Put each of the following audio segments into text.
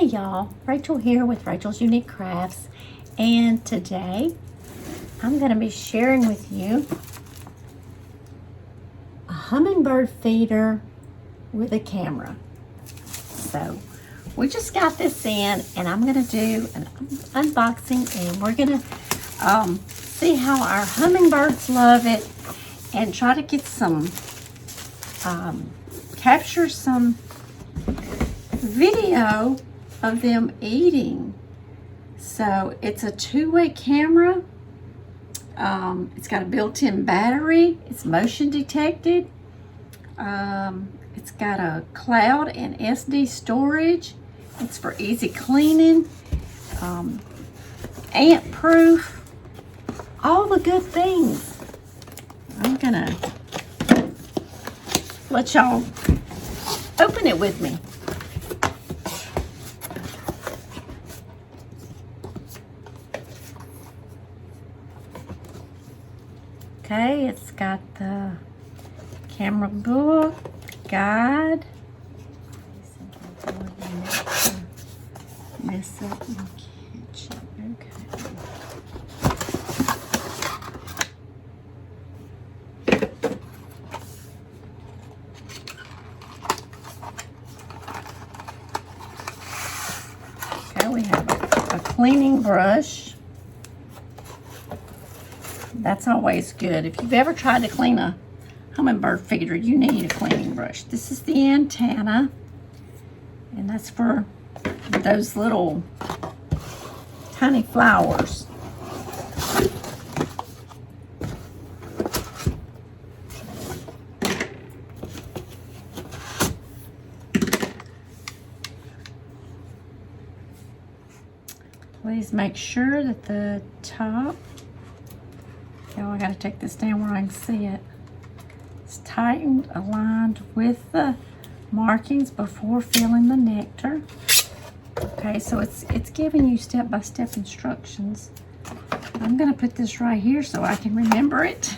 Hey y'all, Rachel here with Rachel's Unique Crafts, and today I'm going to be sharing with you a hummingbird feeder with a camera. So we just got this in, and I'm going to do an unboxing, and we're going to see how our hummingbirds love it and try to get some capture some video of them eating. So it's a two-way camera. It's got a built-in battery. It's motion detected. It's got a cloud and SD storage. It's for easy cleaning. Ant proof. All the good things. I'm gonna let y'all open it with me. Okay, it's got the camera book, guide. Mess up in the kitchen. Okay, we have a cleaning brush. That's always good. If you've ever tried to clean a hummingbird feeder, you need a cleaning brush. This is the antenna, and that's for those little tiny flowers. Please make sure that the top, oh, I gotta take this down where I can see it. It's tightened, aligned with the markings before filling the nectar. Okay, so it's giving you step-by-step instructions. I'm gonna put this right here so I can remember it.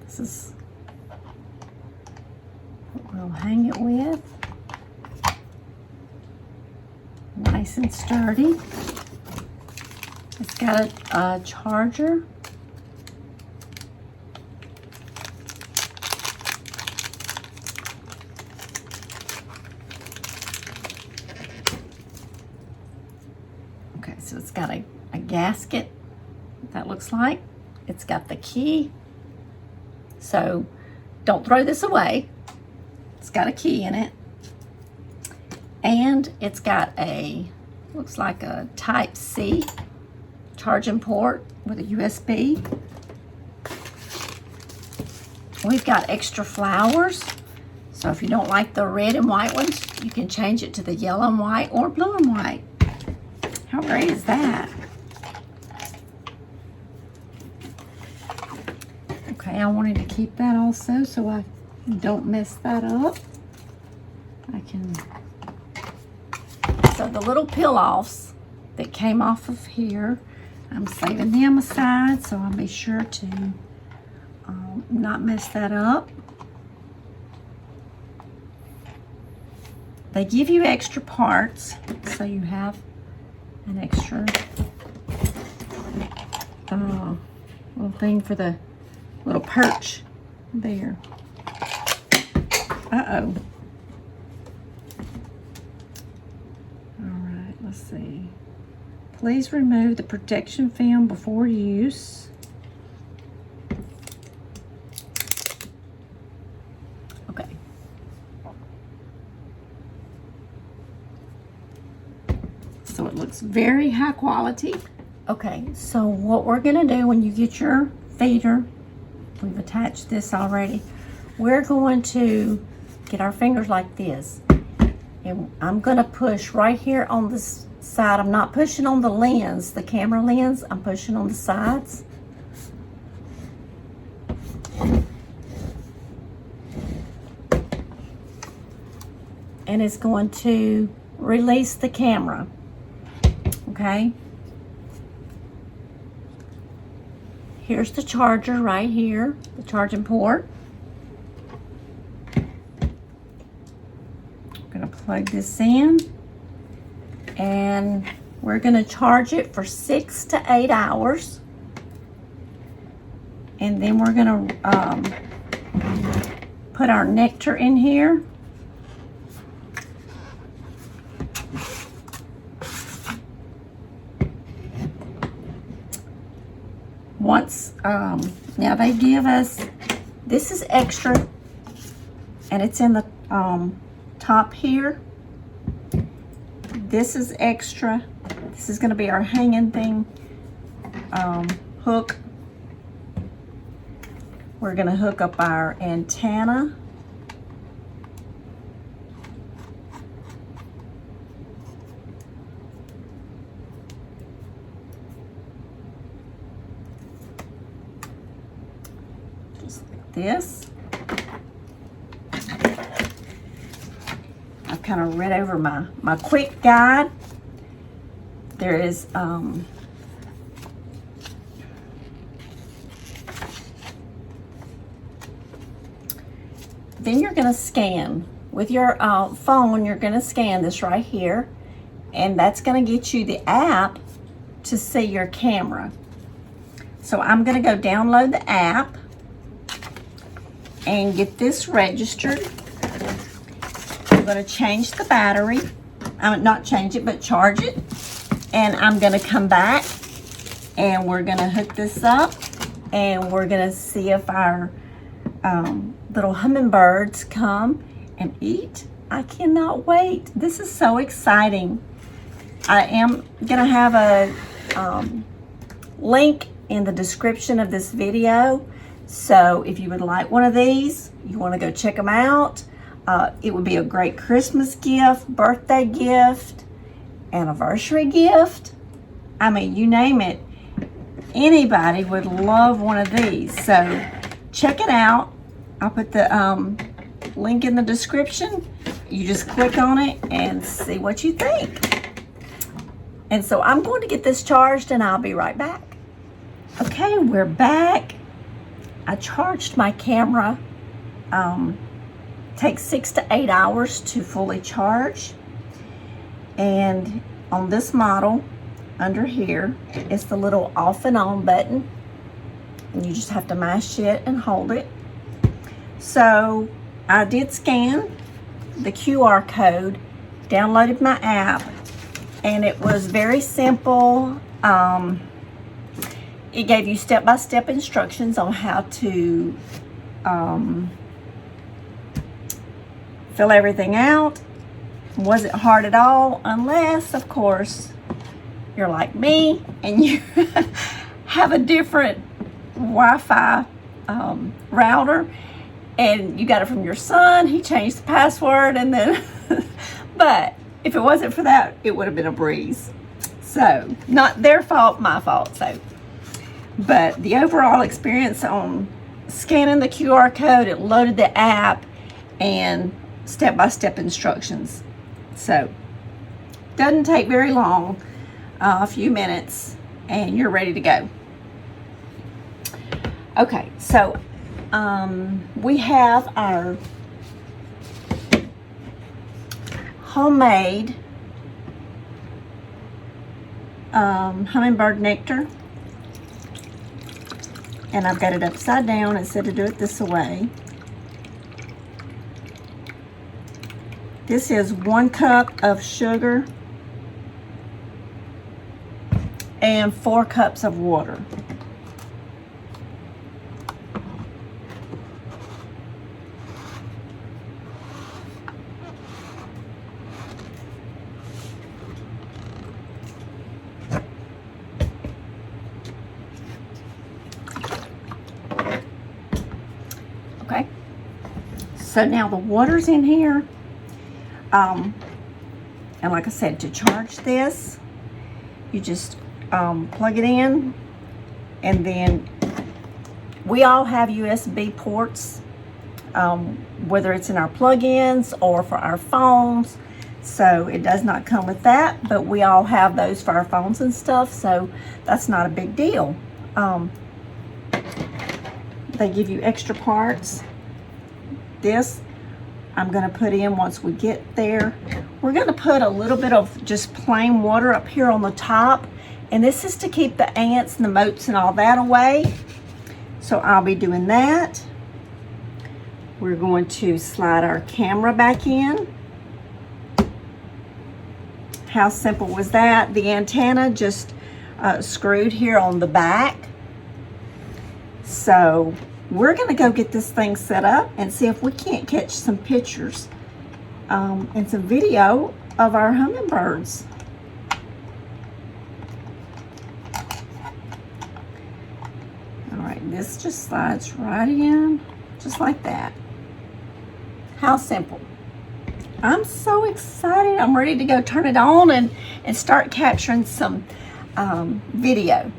This is what we'll hang it with. Nice and sturdy. It's got a charger. Okay, so it's got a gasket, that looks like. It's got the key. So don't throw this away. It's got a key in it. And it's got a, looks like a Type-C charging port with a USB. We've got extra flowers. So if you don't like the red and white ones, you can change it to the yellow and white or blue and white. How great is that? Okay, I wanted to keep that also so I don't mess that up. I can... So the little peel-offs that came off of here, I'm saving them aside so I'll be sure to not mess that up. They give you extra parts, so you have an extra little thing for the little perch there. Uh-oh. Let's see. Please remove the protection film before use. Okay. So it looks very high quality. Okay, so what we're gonna do when you get your feeder, we've attached this already, we're going to get our fingers like this. And I'm gonna push right here on this side. I'm not pushing on the lens, the camera lens. I'm pushing on the sides. And it's going to release the camera. Okay? Here's the charger right here, the charging port. I'm gonna plug this in, and we're gonna charge it for 6 to 8 hours. And then we're gonna put our nectar in here. Once, now they give us, this is extra, and it's in the top here. This is extra. This is gonna be our hanging thing, hook. We're gonna hook up our antenna. Just like this. I've kind of read over my quick guide. There is then you're going to scan with your phone. You're going to scan this right here, and that's going to get you the app to see your camera. So I'm going to go download the app and get this registered. I'm going to change the battery. Not change it, but charge it. And I'm going to come back, and we're going to hook this up, and we're going to see if our little hummingbirds come and eat. I cannot wait. This is so exciting. I am going to have a link in the description of this video. So if you would like one of these, you want to go check them out. It would be a great Christmas gift, birthday gift, anniversary gift. I mean, you name it. Anybody would love one of these. So check it out. I'll put the link in the description. You just click on it and see what you think. And so I'm going to get this charged, and I'll be right back. Okay, we're back. I charged my camera. Takes 6 to 8 hours to fully charge. And on this model, under here, is the little off and on button. And you just have to mash it and hold it. So I did scan the QR code, downloaded my app, and it was very simple. It gave you step-by-step instructions on how to fill everything out. Wasn't hard at all, unless, of course, you're like me and you have a different Wi-Fi router, and you got it from your son. He changed the password, and then but if it wasn't for that, it would have been a breeze. So not their fault, my fault. So but the overall experience on scanning the QR code, it loaded the app and step-by-step instructions. So doesn't take very long, a few minutes, and you're ready to go. Okay, so we have our homemade hummingbird nectar, and I've got it upside down instead of do it this way. This is 1 cup of sugar and 4 cups of water. Okay, so now the water's in here. And like I said, to charge this, you just plug it in, and then we all have USB ports, whether it's in our plug-ins or for our phones. So it does not come with that, but we all have those for our phones and stuff, so that's not a big deal. they give you extra parts. This I'm going to put in once we get there. We're going to put a little bit of just plain water up here on the top, and this is to keep the ants and the motes and all that away. So I'll be doing that. We're going to slide our camera back in. How simple was that? The antenna just screwed here on the back. So we're going to go get this thing set up and see if we can't catch some pictures and some video of our hummingbirds. All right, this just slides right in, just like that. How simple. I'm so excited. I'm ready to go turn it on and start capturing some video.